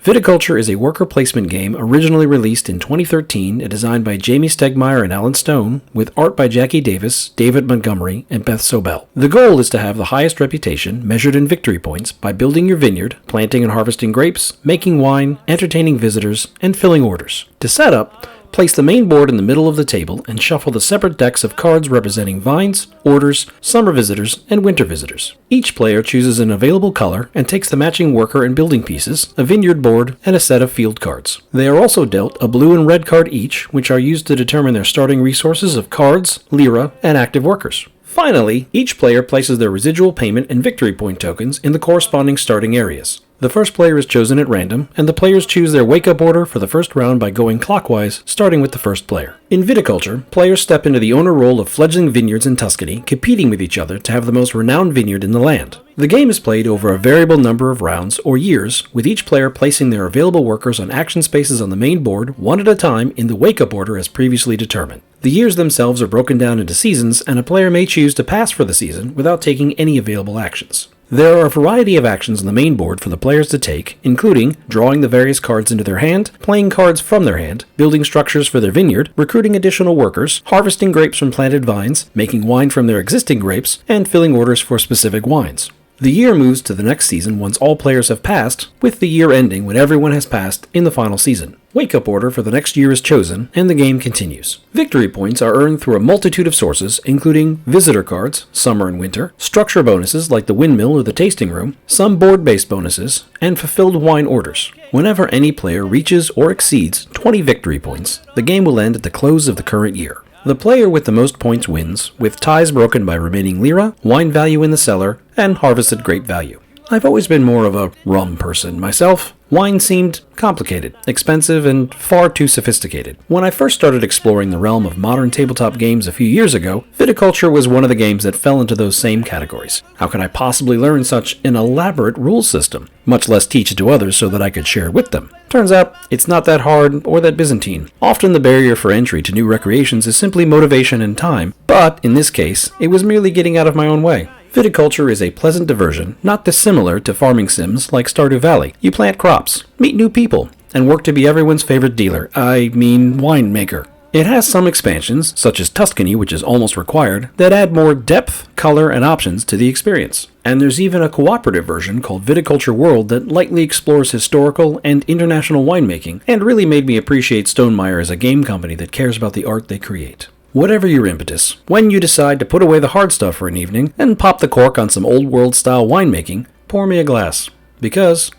Viticulture is a worker placement game originally released in 2013 and designed by Jamie Stegmaier and Alan Stone, with art by Jackie Davis, David Montgomery, and Beth Sobel. The goal is to have the highest reputation, measured in victory points, by building your vineyard, planting and harvesting grapes, making wine, entertaining visitors, and filling orders. To set up, place the main board in the middle of the table and shuffle the separate decks of cards representing vines, orders, summer visitors, and winter visitors. Each player chooses an available color and takes the matching worker and building pieces, a vineyard board, and a set of field cards. They are also dealt a blue and red card each, which are used to determine their starting resources of cards, lira, and active workers. Finally, each player places their residual payment and victory point tokens in the corresponding starting areas. The first player is chosen at random, and the players choose their wake-up order for the first round by going clockwise, starting with the first player. In Viticulture, players step into the owner role of fledgling vineyards in Tuscany, competing with each other to have the most renowned vineyard in the land. The game is played over a variable number of rounds, or years, with each player placing their available workers on action spaces on the main board, one at a time, in the wake-up order as previously determined. The years themselves are broken down into seasons, and a player may choose to pass for the season without taking any available actions. There are a variety of actions on the main board for the players to take, including drawing the various cards into their hand, playing cards from their hand, building structures for their vineyard, recruiting additional workers, harvesting grapes from planted vines, making wine from their existing grapes, and filling orders for specific wines. The year moves to the next season once all players have passed, with the year ending when everyone has passed in the final season. Wake-up order for the next year is chosen, and the game continues. Victory points are earned through a multitude of sources, including visitor cards, summer and winter, structure bonuses like the windmill or the tasting room, some board-based bonuses, and fulfilled wine orders. Whenever any player reaches or exceeds 20 victory points, the game will end at the close of the current year. The player with the most points wins, with ties broken by remaining lira, wine value in the cellar, and harvested grape value. I've always been more of a rum person myself. Wine seemed complicated, expensive, and far too sophisticated. When I first started exploring the realm of modern tabletop games a few years ago, Viticulture was one of the games that fell into those same categories. How could I possibly learn such an elaborate rules system, much less teach it to others so that I could share it with them? Turns out, it's not that hard or that Byzantine. Often the barrier for entry to new recreations is simply motivation and time, but in this case, it was merely getting out of my own way. Viticulture is a pleasant diversion, not dissimilar to farming sims like Stardew Valley. You plant crops, meet new people, and work to be everyone's favorite dealer, winemaker. It has some expansions, such as Tuscany, which is almost required, that add more depth, color, and options to the experience. And there's even a cooperative version called Viticulture World that lightly explores historical and international winemaking, and really made me appreciate Stonemaier as a game company that cares about the art they create. Whatever your impetus, when you decide to put away the hard stuff for an evening and pop the cork on some old world style winemaking, pour me a glass, because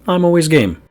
I'm always game.